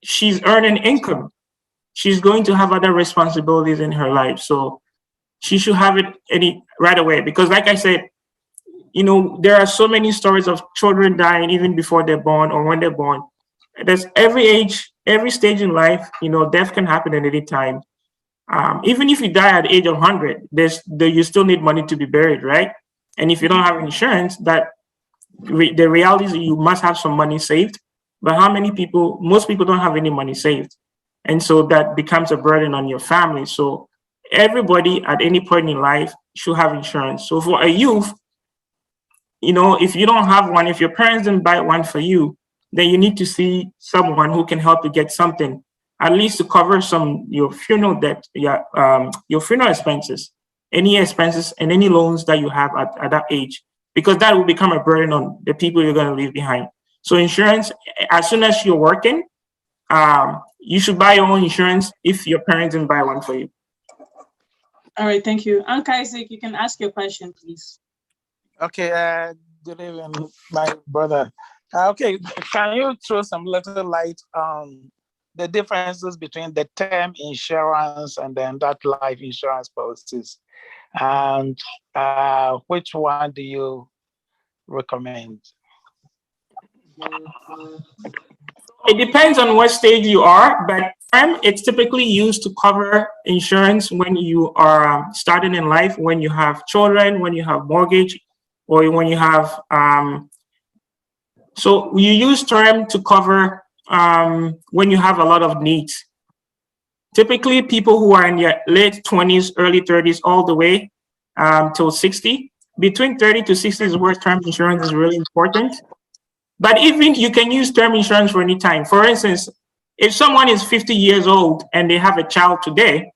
she's earning income. She's going to have other responsibilities in her life, so she should have it right away. Because, like I said, there are so many stories of children dying even before they're born or when they're born. There's every age, every stage in life, death can happen at any time. Even if you die at the age of 100, you still need money to be buried, right? And if you don't have insurance, the reality is you must have some money saved. But most people don't have any money saved. And so that becomes a burden on your family. So everybody at any point in life should have insurance. So for a youth, if you don't have one, if your parents didn't buy one for you, then you need to see someone who can help you get something, at least to cover your funeral debt, your funeral expenses, any expenses and any loans that you have at that age, because that will become a burden on the people you're going to leave behind. So insurance, as soon as you're working, you should buy your own insurance if your parents didn't buy one for you. All right, thank you. Uncle Isaac, you can ask your question, please. Okay, good evening, my brother. Okay, can you throw some little light on the differences between the term insurance and then that life insurance policies? And which one do you recommend? It depends on what stage you are, but term, it's typically used to cover insurance when you are starting in life, when you have children, when you have mortgage, or when you have, so you use term to cover when you have a lot of needs. Typically, people who are in their late 20s, early 30s, all the way till 60, between 30 to 60 is where term insurance is really important. But even you can use term insurance for any time. For instance, if someone is 50 years old and they have a child today,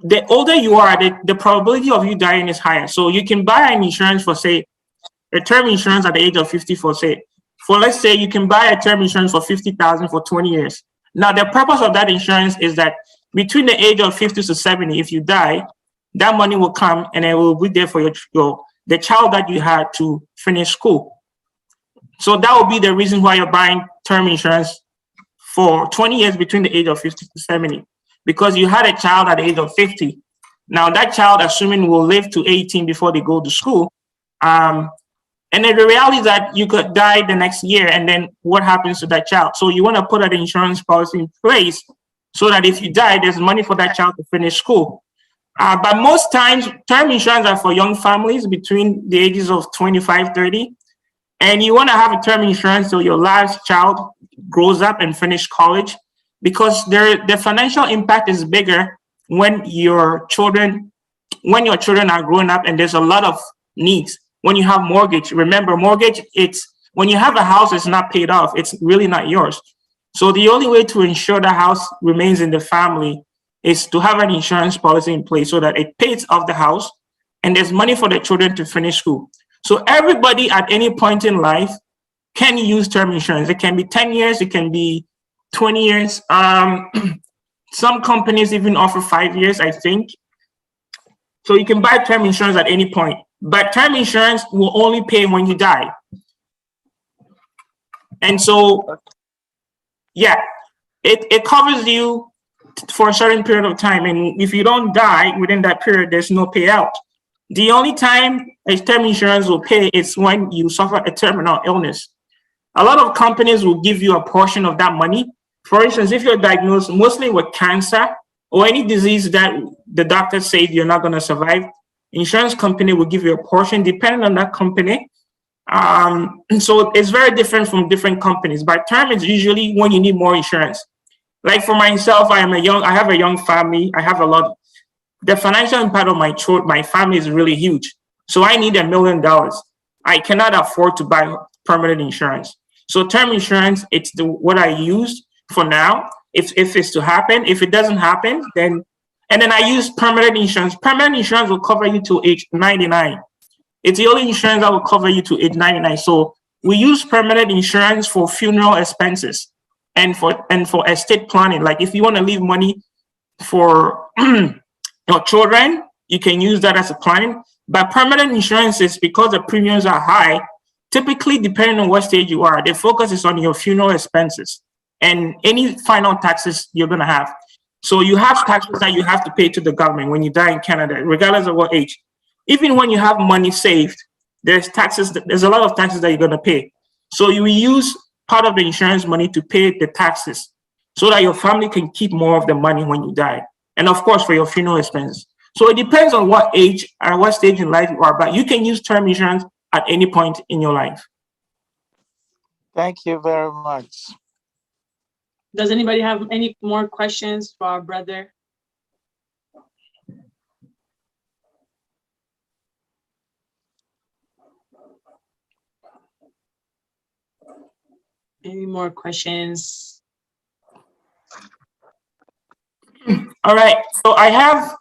the older you are, the probability of you dying is higher. So you can buy an insurance for, say, a term insurance at the age of 50 let's say you can buy a term insurance for $50,000 for 20 years. Now, the purpose of that insurance is that between the age of 50 to 70, if you die, that money will come and it will be there for the child that you had to finish school. So that would be the reason why you're buying term insurance for 20 years between the age of 50 to 70, because you had a child at the age of 50. Now that child, assuming, will live to 18 before they go to school. And then the reality is that you could die the next year, and then what happens to that child? So you want to put an insurance policy in place so that if you die, there's money for that child to finish school. But most times, term insurance are for young families between the ages of 25, 30. And you want to have a term insurance so your last child grows up and finish college, because the financial impact is bigger when your children are growing up and there's a lot of needs. When you have mortgage, remember, mortgage, when you have a house, it's not paid off. It's really not yours. So the only way to ensure the house remains in the family is to have an insurance policy in place so that it pays off the house and there's money for the children to finish school. So everybody at any point in life can use term insurance. It can be 10 years, it can be 20 years. Some companies even offer 5 years, I think. So you can buy term insurance at any point, but term insurance will only pay when you die. And so, yeah, it covers you for a certain period of time. And if you don't die within that period, there's no payout. The only time a term insurance will pay is when you suffer a terminal illness. A lot of companies will give you a portion of that money. For instance, if you're diagnosed mostly with cancer or any disease that the doctor said you're not going to survive, insurance company will give you a portion depending on that company. So it's very different from different companies. But term is usually when you need more insurance. Like for myself, I have a young family. I have the financial impact of my family is really huge. So I need $1 million. I cannot afford to buy permanent insurance. So term insurance, it's what I use for now. If it's to happen, if it doesn't happen, then I use permanent insurance. Permanent insurance will cover you to age 99. It's the only insurance that will cover you to age 99. So we use permanent insurance for funeral expenses and for estate planning. Like if you want to leave money for your children, you can use that as a planning. But permanent insurance is because the premiums are high. Typically, depending on what stage you are, the focus is on your funeral expenses and any final taxes you're going to have. So you have taxes that you have to pay to the government when you die in Canada, regardless of what age. Even when you have money saved, there's a lot of taxes that you're going to pay. So you use part of the insurance money to pay the taxes. so that your family can keep more of the money when you die. And of course, for your funeral expenses. So it depends on what age and what stage in life you are, but you can use term insurance at any point in your life. Thank you very much. Does anybody have any more questions for our brother? Any more questions? All right, so I have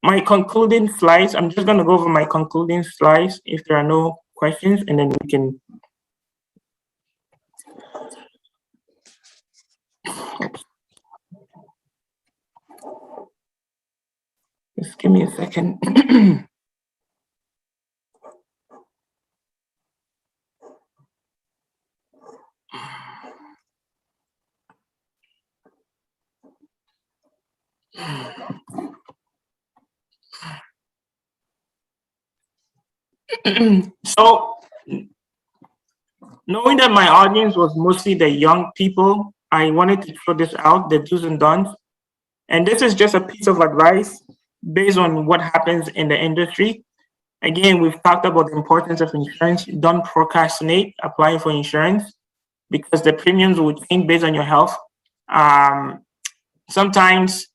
my concluding slides. I'm just going to go over my concluding slides if there are no questions, and then we can. Just give me a second. So, knowing that my audience was mostly the young people, I wanted to throw this out, the do's and don'ts. And this is just a piece of advice based on what happens in the industry. Again, we've talked about the importance of insurance. Don't procrastinate applying for insurance because the premiums will change based on your health. Sometimes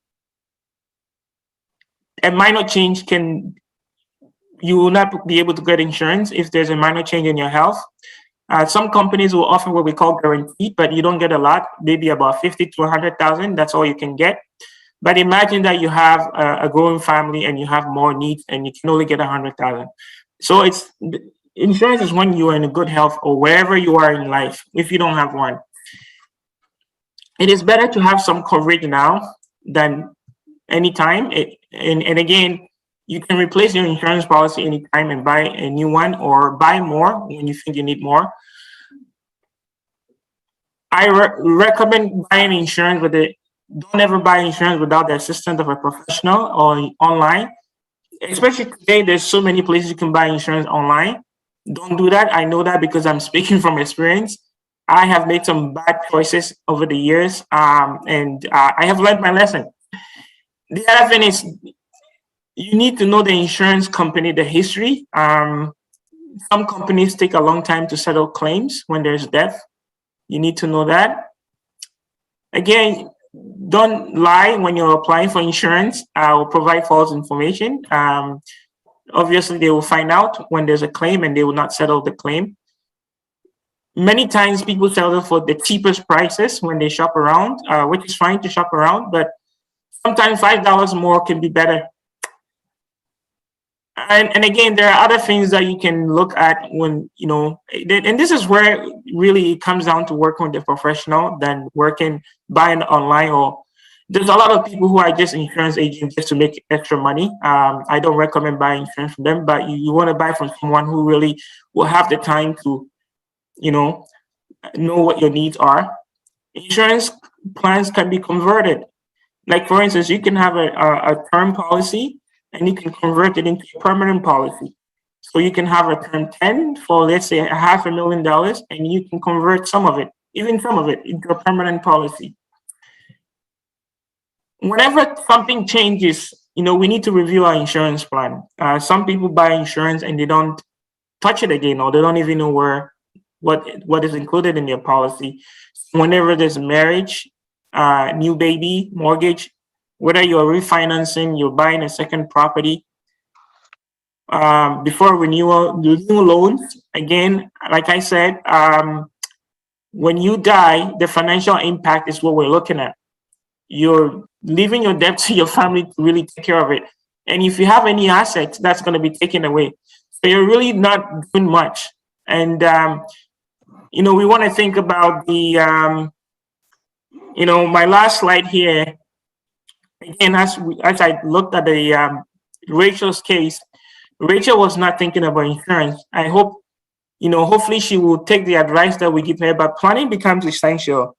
a minor change you will not be able to get insurance if there's a minor change in your health. Some companies will offer what we call guaranteed, but you don't get a lot, maybe about 50 to 100,000. That's all you can get. But imagine that you have a growing family and you have more needs and you can only get 100,000. So insurance is when you are in good health or wherever you are in life, if you don't have one. It is better to have some coverage now than anytime. And again, you can replace your insurance policy anytime and buy a new one or buy more when you think you need more. I recommend buying insurance with it. Don't ever buy insurance without the assistance of a professional or online. Especially today, there's so many places you can buy insurance online. Don't do that. I know that because I'm speaking from experience. I have made some bad choices over the years, and I have learned my lesson. The other thing is you need to know the insurance company, the history. Some companies take a long time to settle claims when there's death. You need to know that. Again, don't lie when you're applying for insurance or provide false information. Obviously, they will find out when there's a claim and they will not settle the claim. Many times people settle for the cheapest prices when they shop around, which is fine to shop around, but sometimes $5 more can be better. And again, there are other things that you can look at when, and this is where really it comes down to working with a professional than buying online. Or there's a lot of people who are just insurance agents just to make extra money. I don't recommend buying insurance from them, but you want to buy from someone who really will have the time to, know what your needs are. Insurance plans can be converted. Like, for instance, you can have a term policy and you can convert it into a permanent policy. So you can have a term 10 for, let's say, $500,000, and you can convert some of it into a permanent policy. Whenever something changes, we need to review our insurance plan. Some people buy insurance and they don't touch it again, or they don't even know what is included in their policy. Whenever there's marriage, new baby, mortgage, whether you're refinancing, you're buying a second property, before renewal, new loans, again, like I said, when you die, the financial impact is what we're looking at. You're leaving your debt to your family to really take care of it. And if you have any assets, that's going to be taken away. So you're really not doing much. And, we want to think about the, my last slide here. Again, as I looked at the Rachel's case, Rachel was not thinking about insurance. I hope, hopefully she will take the advice that we give her, but planning becomes essential.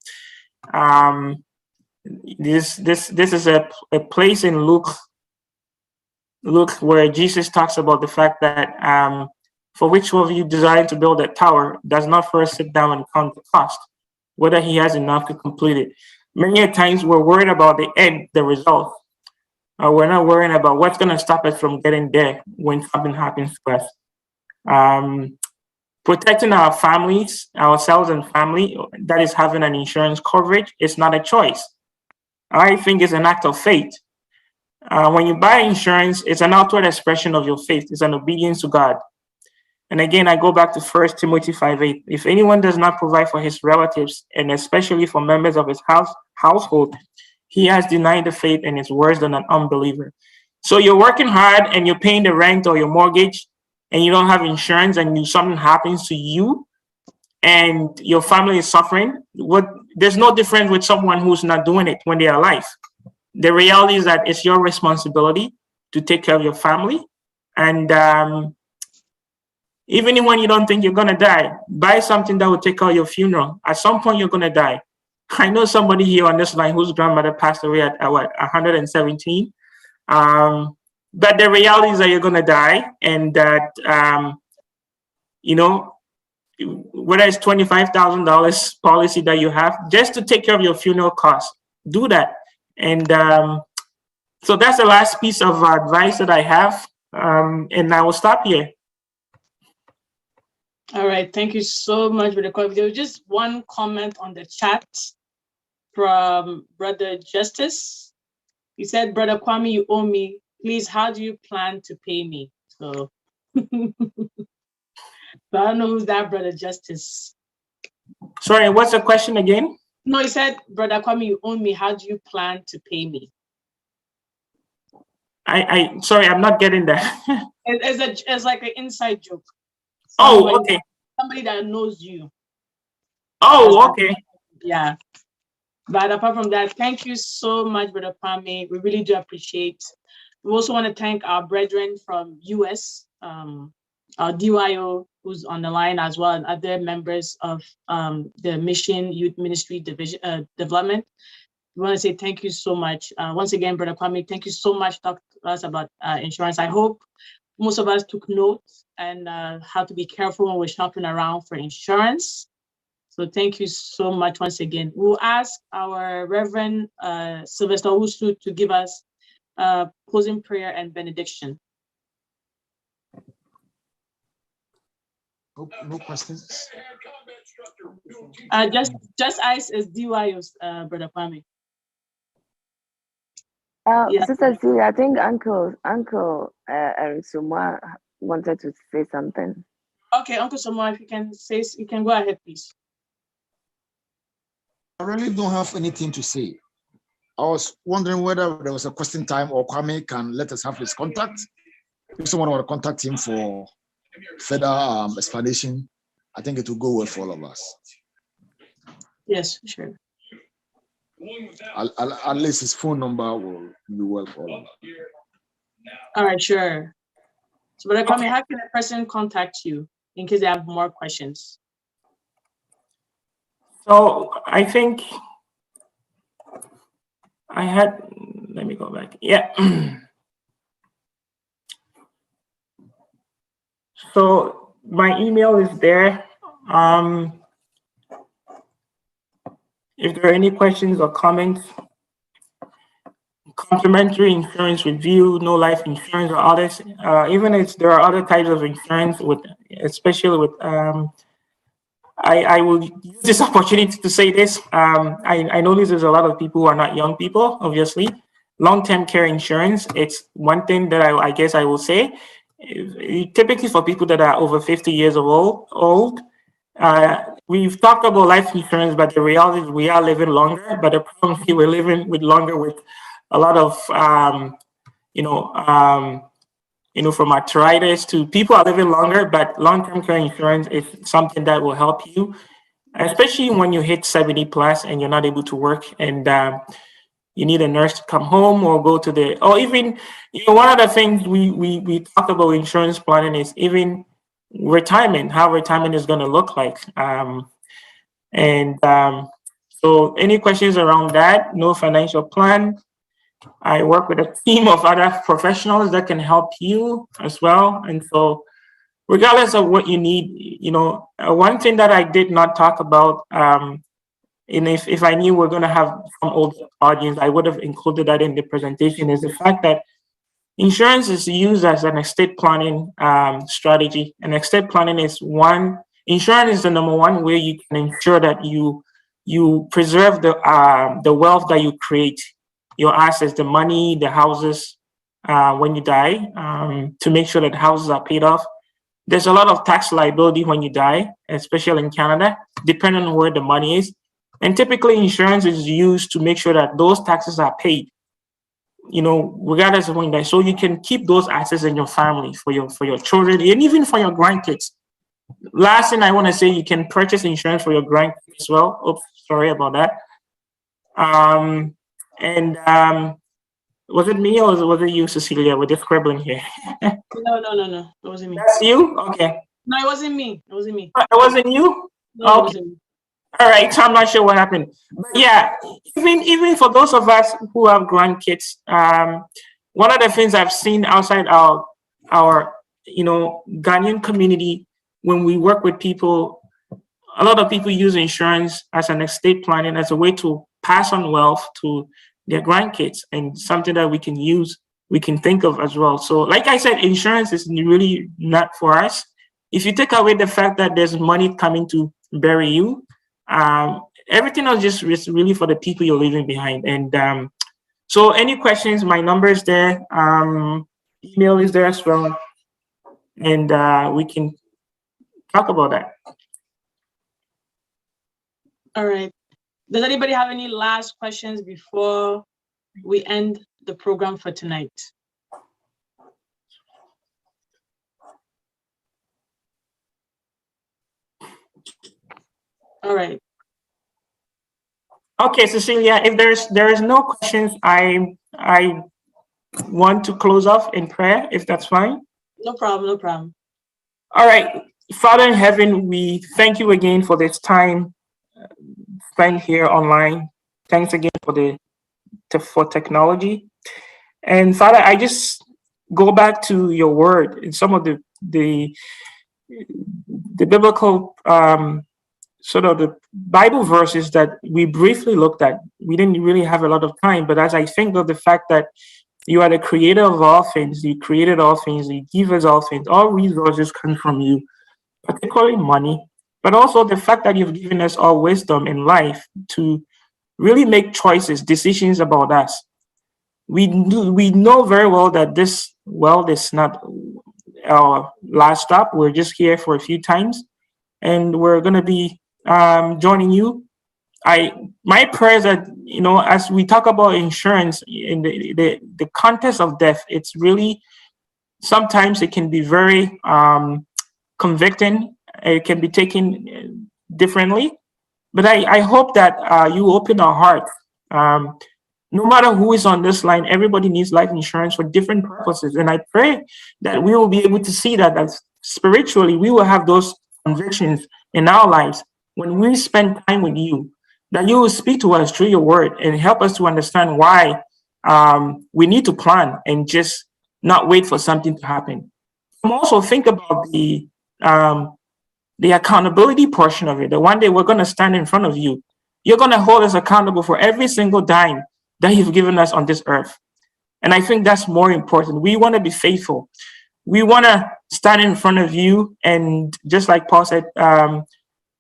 This is a place in Luke where Jesus talks about the fact that for which of you desiring to build a tower does not first sit down and count the cost, whether he has enough to complete it. Many a times we're worried about the end, the result. We're not worrying about what's going to stop us from getting there when something happens to us. Protecting our families, ourselves and family, that is having an insurance coverage, is not a choice. I think it's an act of faith. When you buy insurance, it's an outward expression of your faith. It's an obedience to God. And again, I go back to 1 Timothy 5:8. If anyone does not provide for his relatives, and especially for members of his household, he has denied the faith and is worse than an unbeliever. So you're working hard and you're paying the rent or your mortgage, and you don't have insurance, and something happens to you, and your family is suffering. There's no difference with someone who's not doing it when they're alive. The reality is that it's your responsibility to take care of your family, and even when you don't think you're going to die, buy something that will take care of your funeral. At some point, you're going to die. I know somebody here on this line whose grandmother passed away at 117. But the reality is that you're going to die, and that, whether it's $25,000 policy that you have, just to take care of your funeral costs, do that. And so that's the last piece of advice that I have. And I will stop here. All right, thank you so much for the call. There was just one comment on the chat from Brother Justice. He said, Brother Kwame, you owe me. Please, how do you plan to pay me? So, so I don't know who's that Brother Justice. Sorry, what's the question again? No, he said, Brother Kwame, you owe me. How do you plan to pay me? Sorry, I'm not getting that. It's like an inside joke. Okay. Somebody that knows you. Okay. Yeah. But apart from that, thank you so much, Brother Kwame. We really do appreciate. We also want to thank our brethren from US, our DYO, who's on the line as well, and other members of the Mission Youth Ministry Division Development. We want to say thank you so much. Once again, Brother Kwame, thank you so much for talking to us about insurance. I hope most of us took notes and how to be careful when we're shopping around for insurance. So thank you so much once again. We'll ask our Reverend Sylvester Wusu to give us closing prayer and benediction. No questions. Just ice is DYO's, Brother Kwame. Sister Celia, I think Uncle Sumwa wanted to say something. Okay, Uncle Sumwa, if you can go ahead, please. I really don't have anything to say. I was wondering whether there was a question time or Kwame can let us have his contact. If someone want to contact him for further explanation, I think it will go well for all of us. Yes, sure. At least his phone number will be well for all of us. All right, sure. So, Brother Kwame, how can a person contact you in case they have more questions? So I think let me go back. Yeah. So my email is there. If there are any questions or comments, complimentary insurance review, no life insurance or others, even if there are other types of insurance especially with, I will use this opportunity to say this. I notice there's a lot of people who are not young people, obviously. Long-term care insurance, it's one thing that I guess I will say. Typically for people that are over 50 years old, we've talked about life insurance, but the reality is we are living longer. But the problem is we're living longer with a lot of, from arthritis to people are living longer. But long-term care insurance is something that will help you, especially when you hit 70 plus and you're not able to work and you need a nurse to come home or go to or even, one of the things we talk about insurance planning is even retirement, how retirement is going to look like. So any questions around that? No financial plan. I work with a team of other professionals that can help you as well. And so regardless of what you need, one thing that I did not talk about and if I knew we're going to have some old audience, I would have included that in the presentation, is the fact that insurance is used as an estate planning strategy. And estate planning is insurance is the number one way you can ensure that you preserve the wealth that you create, your assets, the money, the houses, when you die, to make sure that houses are paid off. There's a lot of tax liability when you die, especially in Canada, depending on where the money is. And typically insurance is used to make sure that those taxes are paid, regardless of when you die. So you can keep those assets in your family for your children and even for your grandkids. Last thing I want to say, you can purchase insurance for your grandkids as well. Oops, sorry about that. Was it me or was it you, Cecilia? We're just scribbling here. No. It wasn't me. That's you? Okay. No, it wasn't me. It wasn't me. It wasn't you? No, okay. It wasn't me. All right, so I'm not sure what happened. But yeah, even for those of us who have grandkids, one of the things I've seen outside our Ghanaian community, when we work with people, a lot of people use insurance as an estate planning, as a way to pass on wealth to their grandkids, and something that we can use, we can think of as well. So like I said, insurance is really not for us. If you take away the fact that there's money coming to bury you, everything else just is really for the people you're leaving behind. And so any questions, my number is there, email is there as well, and we can talk about that. All right. Does anybody have any last questions before we end the program for tonight? All right. Okay, Cecilia, if there is no questions, I want to close off in prayer, if that's fine. No problem. All right. Father in heaven, we thank you again for this time spent here online. Thanks again for technology. And Father, I just go back to your word and some of the biblical sort of the Bible verses that we briefly looked at. We didn't really have a lot of time, but as I think of the fact that you are the creator of all things, you created all things, you give us all things, all resources come from you, particularly money, but also the fact that you've given us all wisdom in life to really make choices, decisions about us. We know very well that this world is not our last stop. We're just here for a few times, and we're going to be joining you. My prayer is that, as we talk about insurance in the context of death, it's really, sometimes it can be very convicting. It can be taken differently, but I hope that you open our heart. No matter who is on this line, everybody needs life insurance for different purposes. And I pray that we will be able to see that spiritually, we will have those convictions in our lives when we spend time with you, that you will speak to us through your word and help us to understand why we need to plan and just not wait for something to happen. And also think about the accountability portion of it. That one day we're going to stand in front of you. You're going to hold us accountable for every single dime that you've given us on this earth. And I think that's more important. We want to be faithful. We want to stand in front of you, and just like Paul said,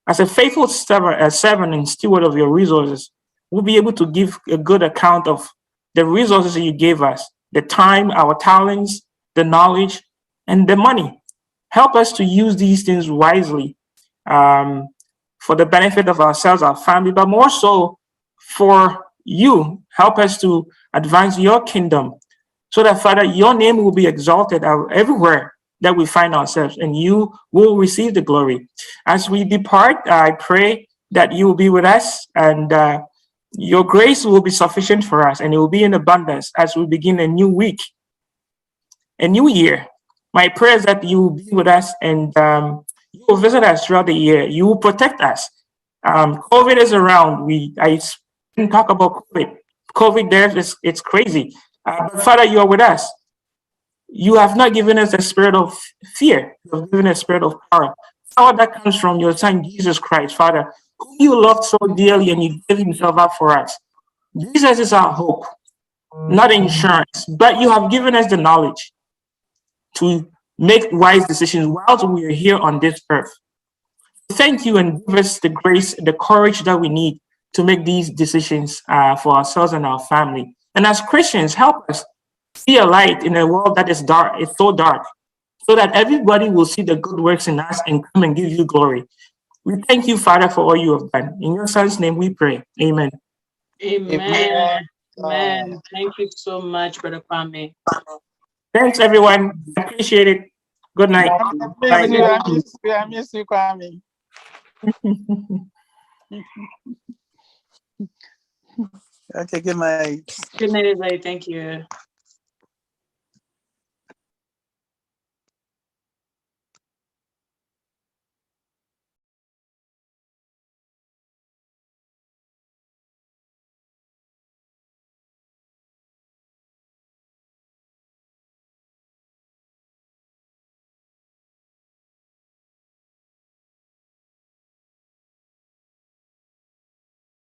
as a faithful servant and steward of your resources, we'll be able to give a good account of the resources that you gave us, the time, our talents, the knowledge, and the money. Help us to use these things wisely for the benefit of ourselves, our family, but more so for you. Help us to advance your kingdom so that, Father, your name will be exalted everywhere that we find ourselves, and you will receive the glory. As we depart, I pray that you will be with us, and your grace will be sufficient for us, and it will be in abundance as we begin a new week, a new year. My prayer is that you will be with us, and you will visit us throughout the year. You will protect us. COVID is around. I didn't talk about COVID. COVID there, it's crazy. But Father, you are with us. You have not given us a spirit of fear. You have given us a spirit of power. Power that comes from your Son, Jesus Christ, Father, whom you loved so dearly and you gave himself up for us. Jesus is our hope, not insurance, but you have given us the knowledge to make wise decisions while we are here on this earth. Thank you and give us the grace, the courage that we need to make these decisions for ourselves and our family. And as Christians, help us be a light in a world that is dark, it's so dark, so that everybody will see the good works in us and come and give you glory. We thank you, Father, for all you have done. In your Son's name we pray. Amen. Amen. Amen. Thank you so much, Brother Kwame. Thanks, everyone. Appreciate it. Good night. I miss you, Kwame. Okay, good night. Good night, everybody. Thank you.